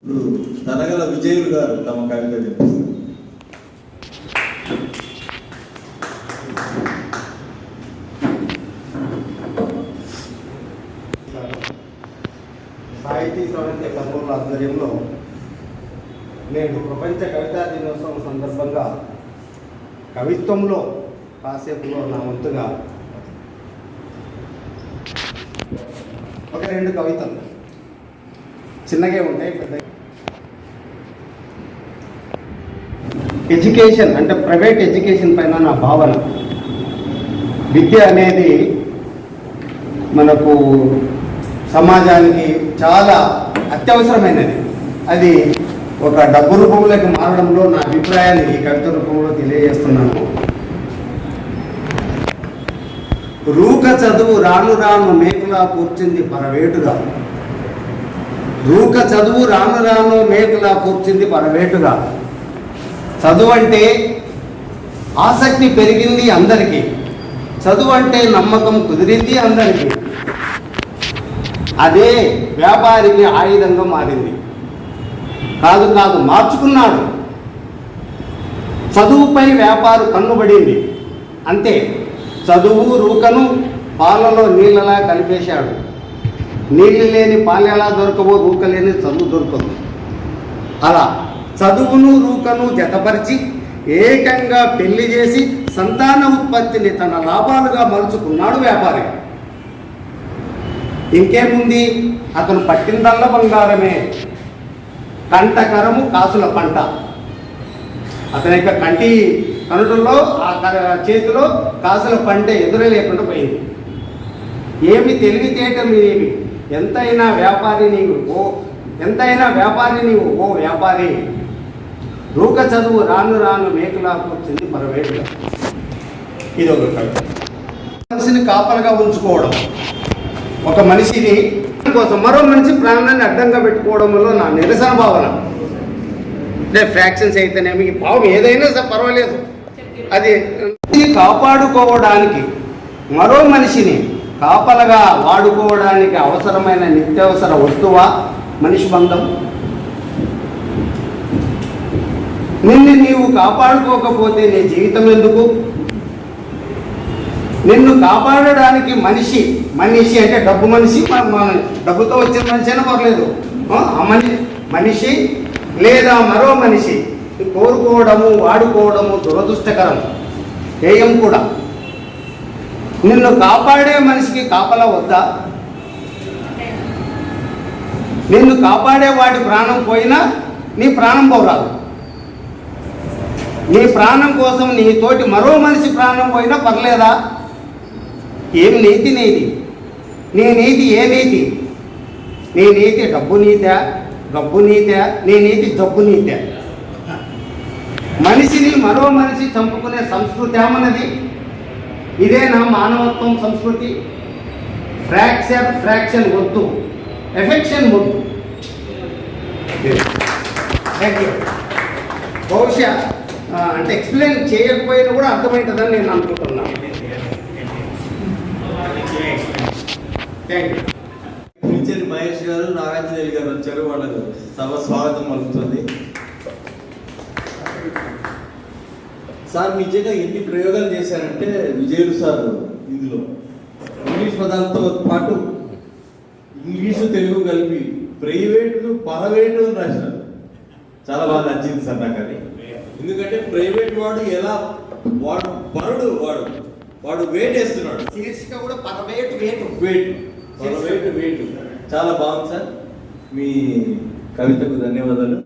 ఇప్పుడు తనగల విజయులు గారు తమ కవిత వినిపిస్తారు. సాహితీ సౌరత్య కర్నూలు ఆధ్వర్యంలో నేడు ప్రపంచ కవితా దినోత్సవం సందర్భంగా కవిత్వంలో కాసేపులో నా వంతుగా ఒక 2 కవితలు చిన్నగా ఉంటాయి. పెద్ద ఎడ్యుకేషన్ అంటే ప్రైవేట్ ఎడ్యుకేషన్ పైన నా భావన. విద్య అనేది మనకు సమాజానికి చాలా అత్యవసరమైనది. అది ఒక డబ్బు రూపంలోకి మారడంలో నా అభిప్రాయాన్ని ఈ కవిత రూపంలో తెలియజేస్తున్నాను. రూక చదువు రాను రాను మేకులా కూర్చుంది పరవేటుగా. రూక చదువు రాను రాను మేకులా కూర్చుంది పరవేటుగా. చదువు అంటే ఆసక్తి పెరిగింది అందరికీ. చదువు అంటే నమ్మకం కుదిరింది అందరికీ. అదే వ్యాపారికి ఆయుధంగా మారింది. కాదు మార్చుకున్నాడు. చదువుపై వ్యాపారం కన్నుబడింది. అంతే, చదువు రూకను పాలలో నీళ్ళలా కలిపేశాడు. నీళ్ళు లేని పాలు ఎలా దొరకవో రూక లేని చదువు దొరకదు. అలా చదువును రూకను జతపరిచి ఏకంగా పెళ్లి చేసి సంతాన ఉత్పత్తిని తన లాభాలుగా మలుచుకున్నాడు వ్యాపారి. ఇంకేముంది, అతను పట్టిందల్ల బంగారమే. కంటకరము కాసుల పంట. అతని యొక్క కంటి కనుటల్లో ఆ చేతిలో కాసుల పంట ఎదురే లేకుండా పోయింది. ఏమి తెలివితేటలు ఏమి. ఎంతైనా వ్యాపారి నీవు ఓ వ్యాపారి. రూక చదువు రాను రాను మేకులా కూర్చుంది పరవేటుగా. ఇది ఒక కవిత. మనిషిని కాపలుగా ఉంచుకోవడం, ఒక మనిషిని కోసం మరో మనిషి ప్రాణాన్ని అడ్డంగా పెట్టుకోవడంలో నా నిరసన భావన. అంటే ఫ్రాక్షన్స్ అయితేనేమి భావం ఏదైనా పర్వాలేదు. అది కాపాడుకోవడానికి మరో మనిషిని కాపలగా వాడుకోవడానికి అవసరమైన నిత్యావసర వస్తువా మనిషి బంధం? నిన్ను నీవు కాపాడుకోకపోతే నీ జీవితం ఎందుకు? నిన్ను కాపాడడానికి మనిషి అంటే డబ్బు మనిషి, డబ్బుతో వచ్చిన మనిషి అయినా పర్లేదు. మనిషి లేదా మరో మనిషి కోరుకోవడము వాడుకోవడము దురదృష్టకరం, హేయం కూడా. నిన్ను కాపాడే మనిషికి కాపలా వద్దా? నిన్ను కాపాడే వాడి ప్రాణం పోయినా నీ ప్రాణం పోరాదు. నీ ప్రాణం కోసం నీ తోటి మరో మనిషి ప్రాణం పోయినా పర్లేదా? ఏం నీతి నీది? నీ నీతి ఏ నీతి? నీ నీతి డబ్బు నీతా, గబ్బు నీతా? నీ నీతి జబ్బు నీతా? మనిషిని మరో మనిషి చంపుకునే సంస్కృతి ఏమన్నది? ఇదే నా మానవత్వం సంస్కృతి. ఫ్రాక్షన్ వద్దు, ఎఫెక్షన్ వద్దు. Thank you. బహుశా అంటే ఎక్స్ప్లెయిన్ చేయకపోయినా కూడా అర్థమవుతుందని నేను అనుకుంటున్నాను. Thank you. మించేరి మహేష్ గారు, నాగార్జున గారు వచ్చారు. వాళ్ళకు సభ స్వాగతం పలుకుతుంది. సార్ నిజంగా ఎన్ని ప్రయోగాలు చేశారంటే విజయులు సార్ ఇందులో ఇంగ్లీష్ పదాలతో పాటు ఇంగ్లీషు తెలుగు కలిపి ప్రైవేటు పరవేటు రాసినారు. చాలా బాగా నచ్చింది సార్ నాకు అది. ఎందుకంటే ప్రైవేట్ వాడు ఎలా వాడు వెయిట్ వేస్తున్నాడు, శీర్షిక కూడా పరవేటు వెయిట్ చాలా బాగుంది సార్. మీ కవితకు ధన్యవాదాలు.